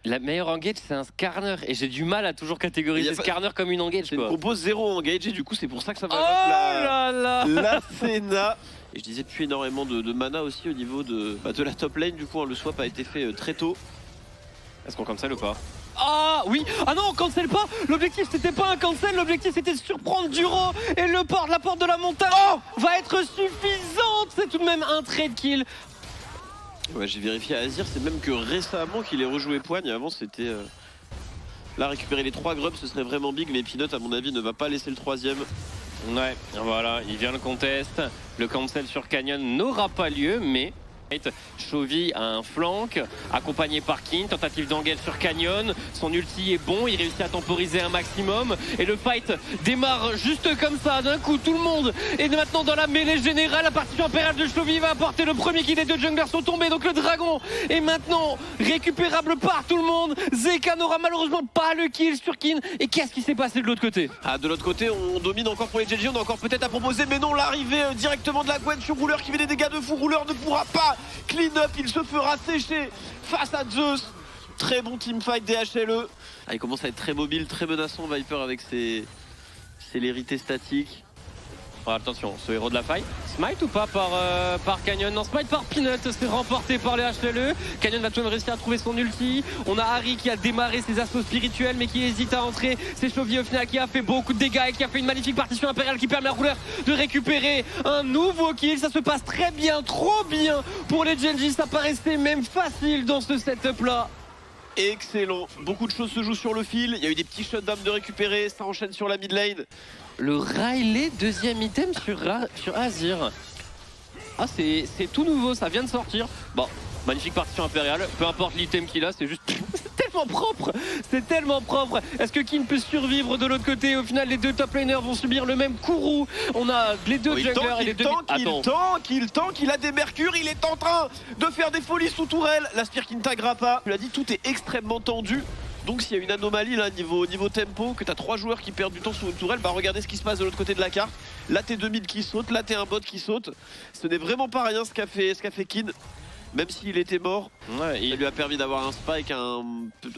La meilleure engage, c'est un Skarner. Et j'ai du mal à toujours catégoriser Skarner comme une engage. C'est une compo 0 engage et du coup, c'est pour ça que ça va la Senna. Et je disais depuis énormément de mana aussi au niveau de la top lane. Du coup, hein, le swap a été fait très tôt. Est-ce qu'on cancel ou pas? Ah oui. Ah non, on cancel pas. L'objectif c'était pas un cancel, l'objectif c'était de surprendre Duro. Et la porte de la montagne va être suffisante. C'est tout de même un trade kill. Ouais, j'ai vérifié à Azir, c'est même que récemment qu'il ait rejoué poigne. Avant c'était... Là, récupérer les 3 grubs, ce serait vraiment big, mais Peanut, à mon avis, ne va pas laisser le 3ème. Ouais, voilà, il vient le contest. Le cancel sur Canyon n'aura pas lieu, mais... Chovy a un flank, accompagné par Kin, tentative d'engage sur Canyon, son ulti est bon, il réussit à temporiser un maximum et le fight démarre juste comme ça, d'un coup tout le monde est maintenant dans la mêlée générale. La partition impériale de Chovy va apporter le premier kill, les deux junglers sont tombés, donc le dragon est maintenant récupérable par tout le monde. Zeka n'aura malheureusement pas le kill sur Kin. Et qu'est-ce qui s'est passé de l'autre côté? Ah, de l'autre côté on domine encore pour les GG, on a encore peut-être à proposer, mais non, l'arrivée directement de la Gwen sur Rouleur qui fait des dégâts de fou. Rouleur ne pourra pas clean up, il se fera sécher face à Zeus. Très bon teamfight des HLE. Ah, il commence à être très mobile, très menaçant Viper avec ses lérités statiques. Alors, attention, ce héros de la faille, smite ou pas par Canyon? Non, smite par Peanut, c'est remporté par les HLE. Canyon va tout de même réussir à trouver son ulti. On a Harry qui a démarré ses assauts spirituels mais qui hésite à entrer. C'est Chovy au final qui a fait beaucoup de dégâts et qui a fait une magnifique partition impériale qui permet à Rouleur de récupérer un nouveau kill. Ça se passe très bien, trop bien pour les Genji. Ça paraissait même facile dans ce setup là. Excellent, beaucoup de choses se jouent sur le fil. Il y a eu des petits shutdowns de récupérer, ça enchaîne sur la mid lane. Le Riley, deuxième item sur Azir. Ah, c'est tout nouveau, ça vient de sortir. Bon, magnifique partition impériale, peu importe l'item qu'il a, c'est juste... c'est tellement propre. C'est tellement propre. Est-ce que Kin peut survivre de l'autre côté? Au final, les deux top laners vont subir le même courroux. On a les deux junglers et les deux... Il tank, il a des mercures, il est en train de faire des folies sous tourelle. La Spear qui ne taguera pas. Tu l'as dit, tout est extrêmement tendu. Donc s'il y a une anomalie là niveau tempo, que t'as 3 joueurs qui perdent du temps sous une tourelle, bah regardez ce qui se passe de l'autre côté de la carte. Là t'es 2 mid qui sautent, là t'es un bot qui saute. Ce n'est vraiment pas rien ce qu'a fait Kin. Même s'il était mort, ça lui a permis d'avoir un spike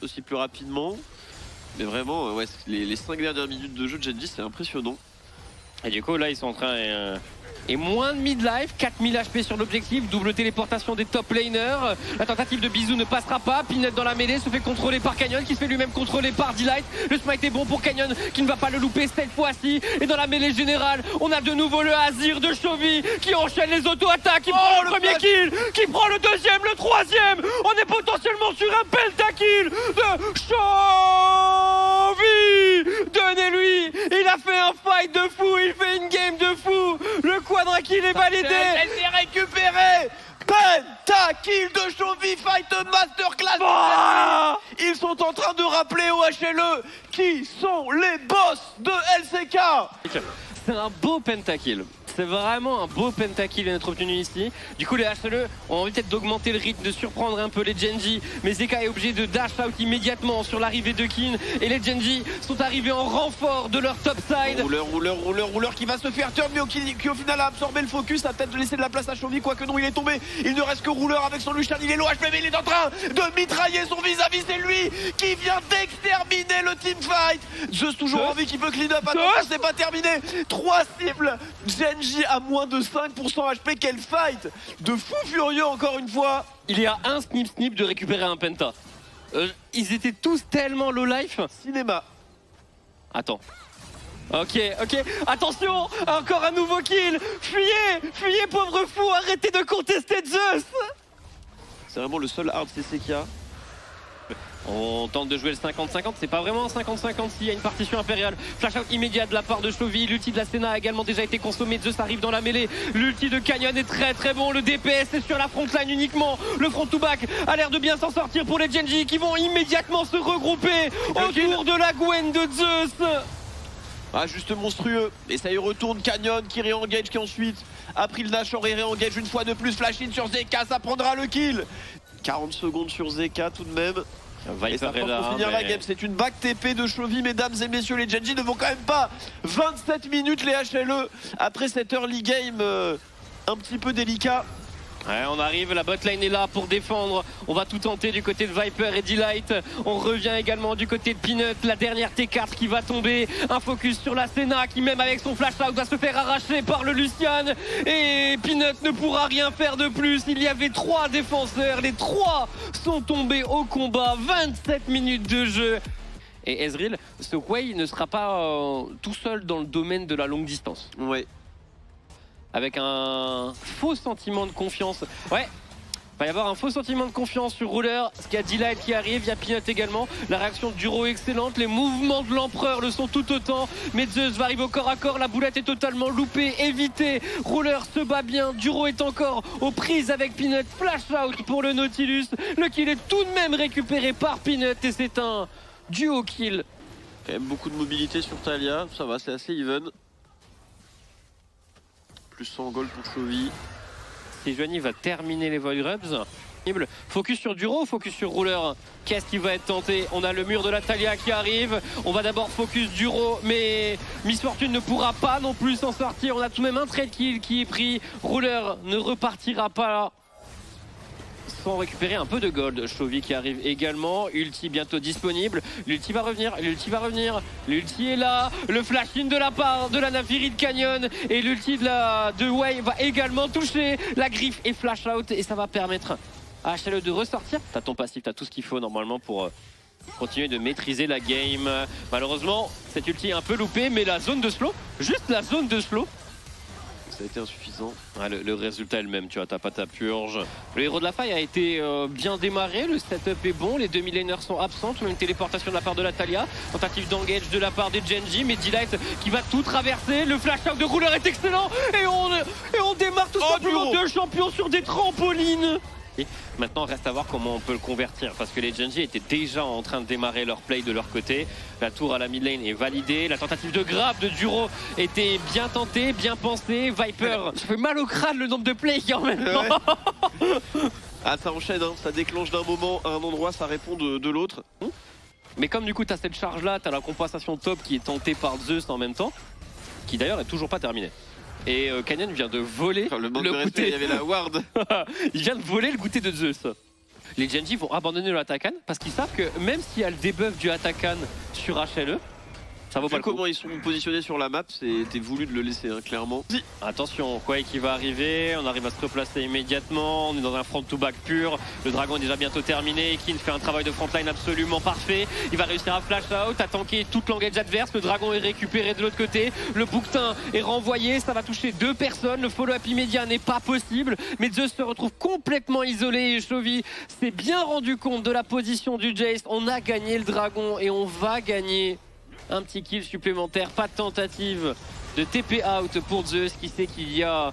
aussi plus rapidement. Mais vraiment, ouais, les 5 dernières minutes de jeu de Genji, c'est impressionnant. Et du coup là ils sont en train... Et moins de mid-life, 4000 HP sur l'objectif, double téléportation des top laners. La tentative de bisou ne passera pas, Peanut dans la mêlée se fait contrôler par Canyon qui se fait lui-même contrôler par Delight. Le smite est bon pour Canyon qui ne va pas le louper cette fois-ci. Et dans la mêlée générale, on a de nouveau le Azir de Chovy qui enchaîne les auto-attaques, qui prend le premier kill, qui prend le deuxième, le troisième. On est potentiellement sur un pentakill de Chovy. Donnez-lui, il a fait un fight de fou, il fait une game de fou. Le quadra kill est validé. Elle s'est récupérée. Pentakill de Chovy, fight masterclass. Ils sont en train de rappeler au HLE qui sont les boss de LCK. C'est un beau pentakill. C'est vraiment un beau pentakill à être obtenu ici. Du coup, les HLE ont envie peut-être d'augmenter le rythme, de surprendre un peu les Genji. Mais Zeka est obligé de dash out immédiatement sur l'arrivée de Kin. Et les Genji sont arrivés en renfort de leur top side. Rouleur qui va se faire turn, mais qui au final a absorbé le focus. A peut-être laissé de la place à Chovy, quoique non, il est tombé. Il ne reste que Rouleur avec son Lucian. Il est low HP, mais il est en train de mitrailler son vis-à-vis. C'est lui qui vient d'exterminer le teamfight. Zeus toujours en vie qui peut clean up. Attention, c'est pas terminé. 3 cibles. Genji à moins de 5% HP, quel fight de fou furieux encore une fois. Il y a un snip de récupérer un penta. Ils étaient tous tellement low life. Cinéma. Attends. Ok, attention, encore un nouveau kill. Fuyez pauvre fou, arrêtez de contester Zeus. C'est vraiment le seul hard CC qu'il y a. On tente de jouer le 50-50, c'est pas vraiment un 50-50 s'il y a une partition impériale. Flash out immédiat de la part de Chovy, l'ulti de la Senna a également déjà été consommé, Zeus arrive dans la mêlée, l'ulti de Canyon est très bon, le DPS est sur la frontline uniquement, le front to back a l'air de bien s'en sortir pour les Genji qui vont immédiatement se regrouper autour de la Gwen de Zeus. Ah, juste monstrueux, et ça y retourne, Canyon qui réengage, qui ensuite a pris le Nashor et réengage une fois de plus, flash in sur Zeka, ça prendra le kill. 40 secondes sur Zeka tout de même. Et ça pour finir la game, c'est une back TP de Chovy, mesdames et messieurs. Les Genji ne vont quand même pas 27 minutes les HLE après cette early game un petit peu délicat. Ouais, on arrive, la botlane est là pour défendre. On va tout tenter du côté de Viper et Delight. On revient également du côté de Peanut. La dernière T4 qui va tomber. Un focus sur la Senna qui, même avec son flash out, va se faire arracher par le Lucian. Et Peanut ne pourra rien faire de plus. Il y avait 3 défenseurs. Les 3 sont tombés au combat. 27 minutes de jeu. Et Ezreal, ce Wei ne sera pas tout seul dans le domaine de la longue distance. Ouais. Avec un faux sentiment de confiance. Ouais, il va y avoir un faux sentiment de confiance sur Ruler. Parce qu'il y a Delight qui arrive, il y a Peanut également. La réaction de Duro est excellente. Les mouvements de l'Empereur le sont tout autant. Mais Zeus va arriver au corps à corps. La boulette est totalement loupée, évitée. Ruler se bat bien. Duro est encore aux prises avec Peanut. Flash out pour le Nautilus. Le kill est tout de même récupéré par Peanut. Et c'est un duo kill. Quand même beaucoup de mobilité sur Taliyah. Ça va, c'est assez even. Plus 100 gold pour Chovy. Sejuani va terminer les Void Rubs. Focus sur Duro, focus sur Ruler. Qu'est-ce qui va être tenté? On a le mur de la Taliyah qui arrive. On va d'abord focus Duro, mais Miss Fortune ne pourra pas non plus s'en sortir. On a tout de même un trade kill qui est pris. Ruler ne repartira pas là sans récupérer un peu de gold. Chovy qui arrive également. Ulti bientôt disponible. L'ulti va revenir. L'ulti va revenir. L'ulti est là. Le flash in de la part de la Navirid Canyon. Et l'ulti de Wei va également toucher. La griffe et flash out. Et ça va permettre à HLE de ressortir. T'as ton passif, t'as tout ce qu'il faut normalement pour continuer de maîtriser la game. Malheureusement, cette ulti est un peu loupée. Mais la zone de slow, juste la zone de slow, ça a été insuffisant. Ouais, le résultat est le même, tu vois, t'as pas ta purge. Le héros de la faille a été bien démarré, le setup est bon, les 2000 laners sont absents, tout de même téléportation de la part de la Taliyah, tentative d'engage de la part des Genji, mais Delight qui va tout traverser, le flash out de Ruler est excellent, et on démarre tout simplement 2 champions sur des trampolines. Et maintenant, reste à voir comment on peut le convertir, parce que les Genji étaient déjà en train de démarrer leur play de leur côté. La tour à la mid lane est validée. La tentative de grab de Duro était bien tentée, bien pensée. Viper, ça fait mal au crâne le nombre de plays qu'il y a en même temps. Ouais. Ah, ça enchaîne, hein. Ça déclenche d'un moment à un endroit, ça répond de l'autre. Mais comme du coup, tu as cette charge-là, tu as la compensation top qui est tentée par Zeus en même temps, qui d'ailleurs est toujours pas terminée. Et Canyon vient de voler le goûter. Respect, il y avait la ward. Il vient de voler le goûter de Zeus. Les Genji vont abandonner le Atakan parce qu'ils savent que même s'il y a le debuff du Atakan sur HLE, ça vaut pas le coup. Comment ils sont positionnés sur la map, c'était voulu de le laisser, hein, clairement. Attention, Quake qui va arriver, on arrive à se replacer immédiatement, on est dans un front to back pur, le dragon est déjà bientôt terminé, Kin fait un travail de frontline absolument parfait, il va réussir à flash out, à tanker toute l'engage adverse, le dragon est récupéré de l'autre côté, le bouquetin est renvoyé, ça va toucher 2 personnes, le follow-up immédiat n'est pas possible, mais Zeus se retrouve complètement isolé et Chovy s'est bien rendu compte de la position du Jace, on a gagné le dragon et on va gagner un petit kill supplémentaire, pas de tentative de TP out pour Zeus qui sait qu'il y a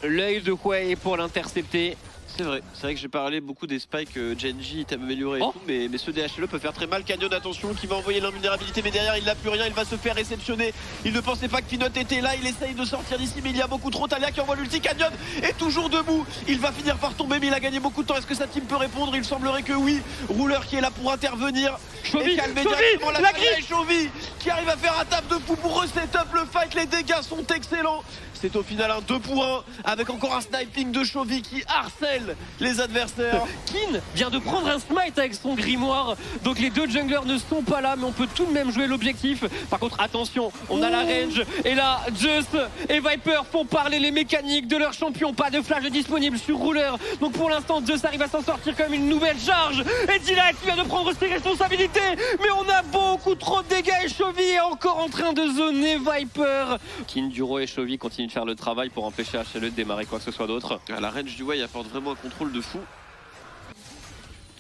l'œil de Wei pour l'intercepter. C'est vrai que j'ai parlé beaucoup des spikes Genji est amélioré et tout, mais ceux des HLE peuvent faire très mal. Canyon, attention, qui va envoyer l'invulnérabilité, mais derrière il n'a plus rien, il va se faire réceptionner. Il ne pensait pas que Peanut était là, il essaye de sortir d'ici, mais il y a beaucoup trop. Taliyah qui envoie l'ulti, Canyon est toujours debout. Il va finir par tomber, mais il a gagné beaucoup de temps. Est-ce que sa team peut répondre? Il semblerait que oui. Ruler qui est là pour intervenir Chovy, et calmer directement la Taliyah et Chovy qui arrive à faire un tap de fou pour reset up le fight. Les dégâts sont excellents. C'est au final un 2 pour 1 avec encore un sniping de Chovy qui harcèle les adversaires. Kin vient de prendre un smite avec son grimoire, donc les 2 junglers ne sont pas là, mais on peut tout de même jouer l'objectif. Par contre, attention, on a la range, et là, Zeus et Viper font parler les mécaniques de leur champion. Pas de flash disponible sur Ruler, donc pour l'instant, Zeus arrive à s'en sortir comme une nouvelle charge. Et Delight vient de prendre ses responsabilités, mais on a beaucoup trop de dégâts et Chovy est encore en train de zoner Viper. Kin, Duro et Chovy continuent de faire le travail pour empêcher HLE de démarrer quoi que ce soit d'autre. La range du Wei apporte vraiment un contrôle de fou.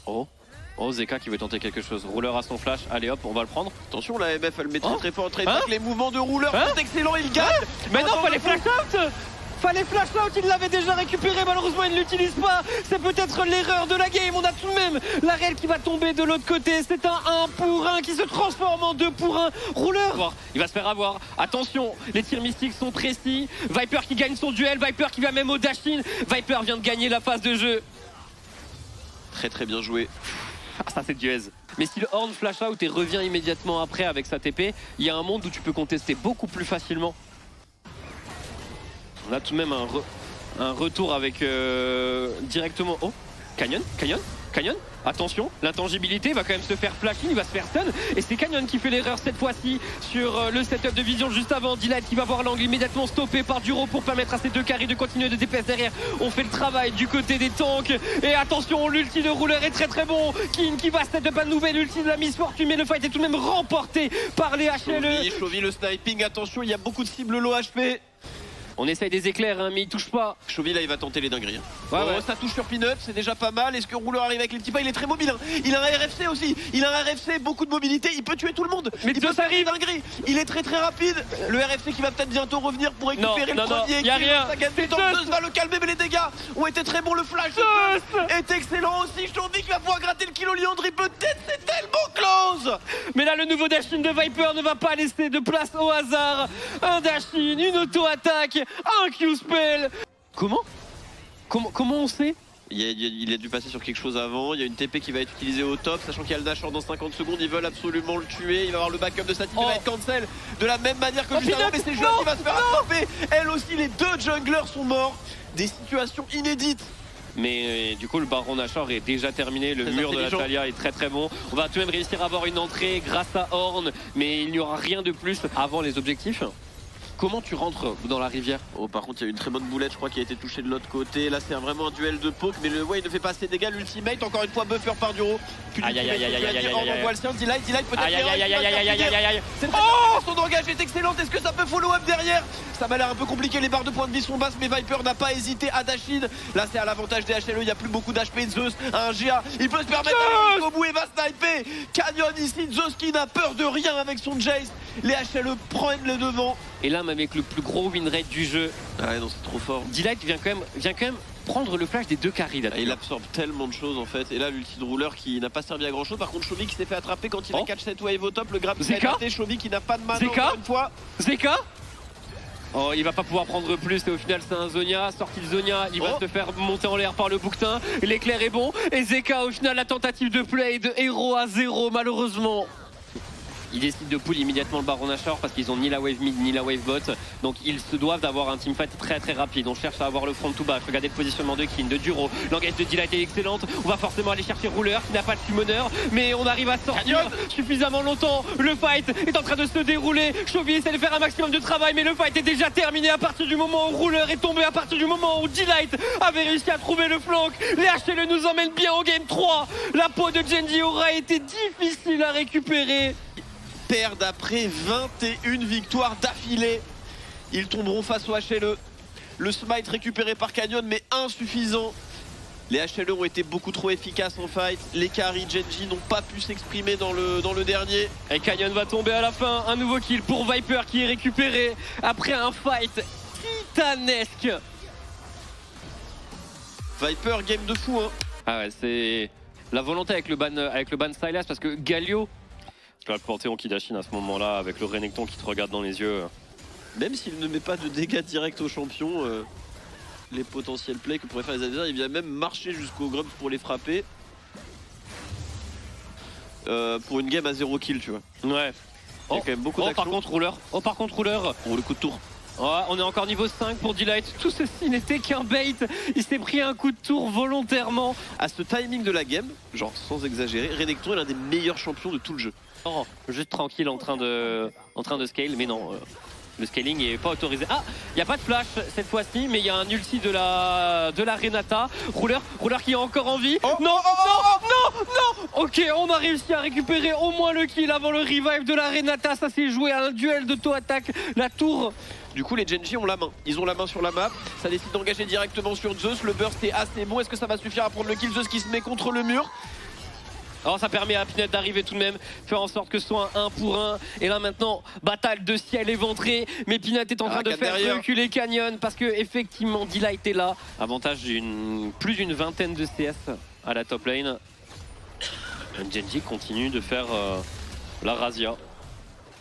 Oh, Zeka qui veut tenter quelque chose. Ruler à son flash, allez hop, on va le prendre. Attention, la MF elle met très fort, très vite. Les mouvements de Ruler sont excellents, il gagne. Mais non, fallait flash out. Fallait flash out, il l'avait déjà récupéré, malheureusement il ne l'utilise pas. C'est peut-être l'erreur de la game, on a tout de même la Rel qui va tomber de l'autre côté. C'est un 1 pour 1 qui se transforme en 2 pour 1. Ruler, il va se faire avoir. Attention, les tirs mystiques sont précis. Viper qui gagne son duel, Viper qui va même au dash-in. Viper vient de gagner la phase de jeu. Très bien joué. Ah, ça c'est du aise. Mais si le Horn flash out et revient immédiatement après avec sa TP, il y a un monde où tu peux contester beaucoup plus facilement. On a tout de même Un retour avec directement... Oh, Canyon. Attention, l'intangibilité va quand même se faire flashing, il va se faire stun. Et c'est Canyon qui fait l'erreur cette fois-ci sur le setup de vision juste avant. Delight qui va voir l'angle immédiatement stoppé par Duro pour permettre à ces deux carries de continuer de DPS derrière. On fait le travail du côté des tanks. Et attention, l'ulti de rouleur est très bon. King qui va step up un nouvel ulti de la Miss Fortune, mais le fight est tout de même remporté par les HLE. Chovy le sniping, attention, il y a beaucoup de cibles low HP. On essaye des éclairs, hein, mais il touche pas. Chovy là il va tenter les dingueries. Ouais. Ça touche sur Peanut, c'est déjà pas mal. Est-ce que Rouleur arrive avec les petits pas? Il est très mobile. Hein. Il a un RFC aussi. Il a un RFC, beaucoup de mobilité. Il peut tuer tout le monde. Mais il peut faire des arrive. dingueries. Il est très rapide. Le RFC qui va peut-être bientôt revenir pour récupérer le premier. Y a rien. Zeus va le calmer, mais les dégâts ont été très bons. Le flash est excellent aussi. Chovy qui va pouvoir gratter le kill au Liandry. Peut-être c'est tellement close. Mais là le nouveau dash-in de Viper ne va pas laisser de place au hasard. Un dash-in, une auto-attaque, un Q-spell. Comment on sait? Il a dû passer sur quelque chose avant. Il y a une TP qui va être utilisée au top, sachant qu'il y a le dash dans 50 secondes. Ils veulent absolument le tuer. Il va avoir le backup de Sati qui va être cancel de la même manière que juste avant. Mais c'est Jeune qui va se faire attraper. Elle aussi, les deux junglers sont morts. Des situations inédites. Mais du coup le Baron Nashor est déjà terminé, le mur de la Thalia est très bon. On va tout de même réussir à avoir une entrée grâce à Horn, mais il n'y aura rien de plus avant les objectifs. Comment tu rentres dans la rivière? Oh, par contre il y a une très bonne boulette je crois qui a été touchée de l'autre côté. Là c'est vraiment un duel de poke, mais le il ne fait pas assez de dégâts. L'ultimate encore une fois buffer par Duro. Aïe. On voit le sien, Delight peut-être. Aïe. Son engage est excellente. Est-ce que ça peut follow up derrière? Ça m'a l'air un peu compliqué, les barres de points de vie sont basses, mais Viper n'a pas hésité à dash in. Là c'est à l'avantage des HLE, il n'y a plus beaucoup d'HP. Zeus a un GA, il peut se permettre d'aller jusqu'au bout et va sniper. Canyon ici, Zeus qui n'a peur de rien avec son Jace. Les HLE prennent le devant. Et là même avec le plus gros win rate du jeu. Ah non, c'est trop fort. Delight vient quand même prendre le flash des deux carries là. Il absorbe tellement de choses en fait. Et là l'ulti de rouleur qui n'a pas servi à grand chose. Par contre Chovy qui s'est fait attraper quand il a catch cette wave au top. Le grab qui a été Chovy qui n'a pas de mana encore une fois. Zeka. Oh, il va pas pouvoir prendre plus et au final c'est un Zonia, sorti de Zonia, il va se faire monter en l'air par le bouquetin, l'éclair est bon et Zeka au final la tentative de play de héros à 0 malheureusement. Ils décident de pull immédiatement le Baron Nashor parce qu'ils ont ni la wave mid ni la wave bot, donc ils se doivent d'avoir un teamfight très rapide. On cherche à avoir le front to back, regardez le positionnement de Kin, de Duro, l'engage de Delight est excellente. On va forcément aller chercher Rouleur qui n'a pas de summoner, mais on arrive à sortir suffisamment longtemps. Le fight est en train de se dérouler. Chovy essaie de faire un maximum de travail, mais le fight est déjà terminé à partir du moment où Rouleur est tombé, à partir du moment où Delight avait réussi à trouver le flank. Les HLE nous emmènent bien au game 3. La peau de Genji aura été difficile à récupérer. Perdent après 21 victoires d'affilée. Ils tomberont face au HLE. Le smite récupéré par Canyon mais insuffisant. Les HLE ont été beaucoup trop efficaces en fight. Les carry Genji n'ont pas pu s'exprimer dans le dernier. Et Canyon va tomber à la fin. Un nouveau kill pour Viper qui est récupéré après un fight titanesque. Viper game de fou hein. Ah ouais, c'est la volonté avec le ban Sylas parce que Galio, tu vas le Panthéon qui dashine à ce moment-là avec le Renekton qui te regarde dans les yeux. Même s'il ne met pas de dégâts directs aux champions, les potentiels plays que pourraient faire les adversaires, il vient même marcher jusqu'au Grubs pour les frapper. Pour une game à 0 kill, tu vois. Ouais. Il y a quand même beaucoup d'actions. Par contre, rouleur. Oh, le coup de tour. Ouais, on est encore niveau 5 pour Delight. Tout ceci n'était qu'un bait. Il s'est pris un coup de tour volontairement. À ce timing de la game, genre sans exagérer, Renekton est l'un des meilleurs champions de tout le jeu. Oh, juste tranquille en train de scale, mais non. Le scaling n'est pas autorisé. Ah, il n'y a pas de flash cette fois-ci, mais il y a un ulti de la Renata. Rouleur qui est encore en vie. Non. Ok, on a réussi à récupérer au moins le kill avant le revive de la Renata. Ça s'est joué à un duel d'auto-attaque. La tour. Du coup les Genji ont la main, ils ont la main sur la map. Ça décide d'engager directement sur Zeus. Le burst est assez bon, est-ce que ça va suffire à prendre le kill? Zeus qui se met contre le mur. Alors ça permet à Peanut d'arriver tout de même, faire en sorte que ce soit un 1 pour 1. Et là maintenant, bataille de ciel éventré. Mais Peanut est en train de faire reculer Canyon parce que effectivement Delight est là. Avantage plus d'une vingtaine de CS à la top lane. Genji continue de faire la razzia.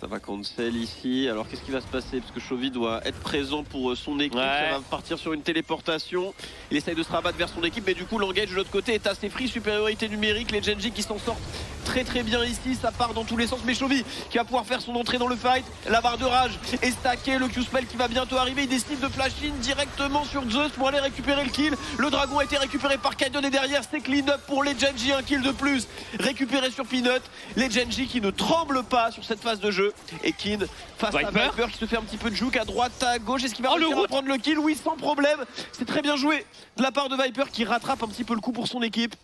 Ça va cancel ici. Alors qu'est-ce qui va se passer? Parce que Chovy doit être présent pour son équipe. Ça va partir sur une téléportation. Il essaye de se rabattre vers son équipe, mais du coup l'engage de l'autre côté est assez free. Supériorité numérique, les Genji qui s'en sortent très très bien ici, ça part dans tous les sens, mais Chovy qui va pouvoir faire son entrée dans le fight, la barre de rage est stackée, le Q-Spell qui va bientôt arriver, il décide de flash in directement sur Zeus pour aller récupérer le kill, le dragon a été récupéré par Canyon et derrière c'est clean up pour les Genji, un kill de plus récupéré sur Peanut, les Genji qui ne tremblent pas sur cette phase de jeu et Kin face à Viper qui se fait un petit peu de juke à droite, à gauche, est-ce qu'il va réussir à prendre le kill? Oui, sans problème, c'est très bien joué de la part de Viper qui rattrape un petit peu le coup pour son équipe.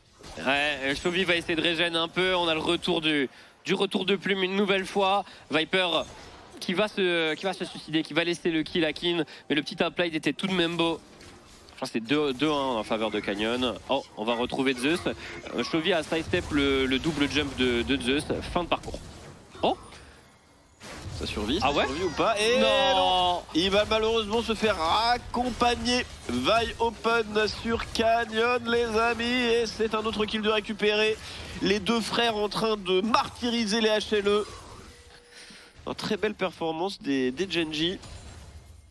Ouais, Chovy va essayer de régénérer un peu, on a le retour du retour de plume une nouvelle fois, Viper qui va se suicider, qui va laisser le kill à Kin, mais le petit upplay était tout de même beau. Je crois que c'est 2-1 en faveur de Canyon. Oh, on va retrouver Zeus. Chovy a sidestep le double jump de Zeus, fin de parcours. Oh, ça survit, ça survit ou pas? Et non, il va malheureusement se faire accompagner. Vi open sur Canyon les amis, et c'est un autre kill de récupérer. Les deux frères en train de martyriser les HLE. Une très belle performance des Genji.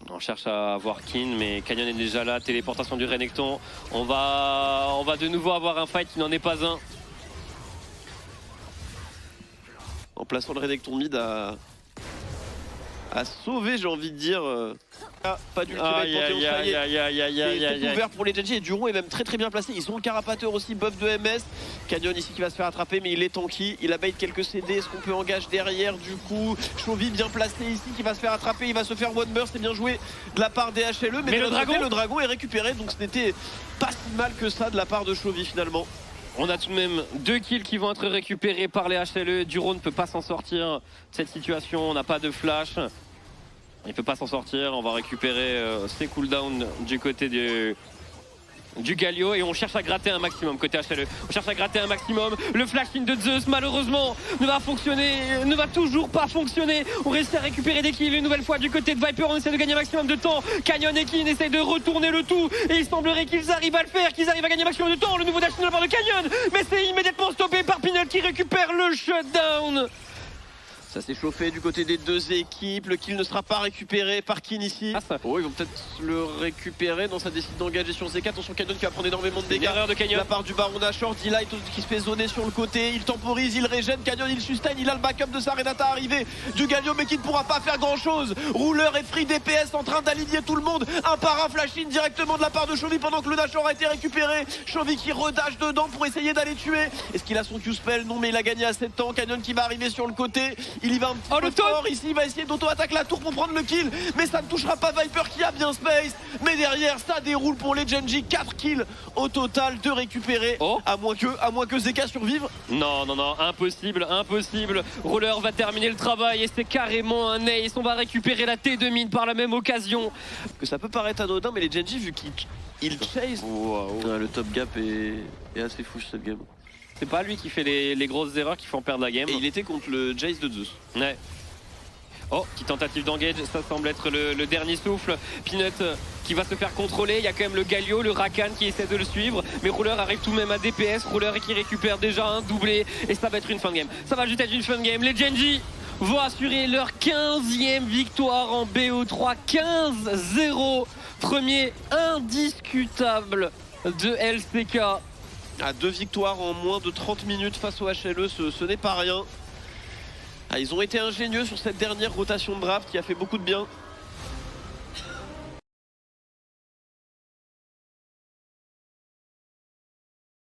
On cherche à voir Kin, mais Canyon est déjà là, téléportation du Renekton. On va de nouveau avoir un fight qui n'en est pas un. En plaçant le Renekton mid à sauver, j'ai envie de dire. Pas d'ultimate c'est ouvert pour les Genji et Duron est même très très bien placé. Ils ont le carapateur aussi, buff de MS. Canyon ici qui va se faire attraper, mais il est tanky. Il a bait quelques CD. Est-ce qu'on peut engager derrière du coup? Chovy bien placé ici qui va se faire attraper. Il va se faire one burst. C'est bien joué de la part des HLE. Mais le dragon est récupéré. Donc ce n'était pas si mal que ça de la part de Chovy finalement. On a tout de même 2 kills qui vont être récupérés par les HLE. Duron ne peut pas s'en sortir de cette situation. On n'a pas de flash. Il peut pas s'en sortir, on va récupérer ses cooldowns du côté du Galio et on cherche à gratter un maximum côté HLE. On cherche à gratter un maximum. Le flash in de Zeus malheureusement ne va toujours pas fonctionner. On réussit à récupérer des kills une nouvelle fois du côté de Viper. On essaie de gagner un maximum de temps. Canyon et Kin essayent de retourner le tout et il semblerait qu'ils arrivent à le faire, qu'ils arrivent à gagner un maximum de temps. Le nouveau dash de la part de Canyon, mais c'est immédiatement stoppé par Peanut qui récupère le shutdown. Ça s'est chauffé du côté des deux équipes. Le kill ne sera pas récupéré par Kin ici. Oh, ils vont peut-être le récupérer. Non, ça décide d'engager sur Z4. Attention, Canyon qui va prendre énormément de dégâts. De la part du Baron Nashor. D-Light qui se fait zoner sur le côté. Il temporise, il régène. Canyon, il sustain. Il a le backup de sa Renata arrivé du Galio, mais qui ne pourra pas faire grand chose. Rouleur et Free DPS en train d'aligner tout le monde. Un par un flash in directement de la part de Chovy pendant que le Nashor a été récupéré. Chovy qui redash dedans pour essayer d'aller tuer. Est-ce qu'il a son Q-Spell? Non, mais il a gagné à 7 ans. Canyon qui va arriver sur le côté. Il y va un petit peu fort ici, il va essayer d'auto-attaque la tour pour prendre le kill, mais ça ne touchera pas Viper qui a bien space. Mais derrière, ça déroule pour les Genji, 4 kills au total de récupérer. À moins que Zeka survive. Non, impossible. Roller va terminer le travail et c'est carrément un ace. On va récupérer la T de mid par la même occasion. Que ça peut paraître anodin, mais les Genji, vu qu'ils chase, le top gap est assez fou cette game. C'est pas lui qui fait les grosses erreurs qui font perdre la game. Et il était contre le Jace de Zeus. Ouais. Oh, petite tentative d'engage, ça semble être le dernier souffle. Peanut qui va se faire contrôler, il y a quand même le Galio, le Rakan qui essaie de le suivre. Mais Roller arrive tout de même à DPS, Roller qui récupère déjà un doublé. Et ça va être une fin de game. Ça va juste être une fin de game. Les Genji vont assurer leur 15e victoire en BO3. 15-0. Premier indiscutable de LCK. À 2 victoires en moins de 30 minutes face au HLE, ce n'est pas rien. Ils ont été ingénieux sur cette dernière rotation de draft qui a fait beaucoup de bien.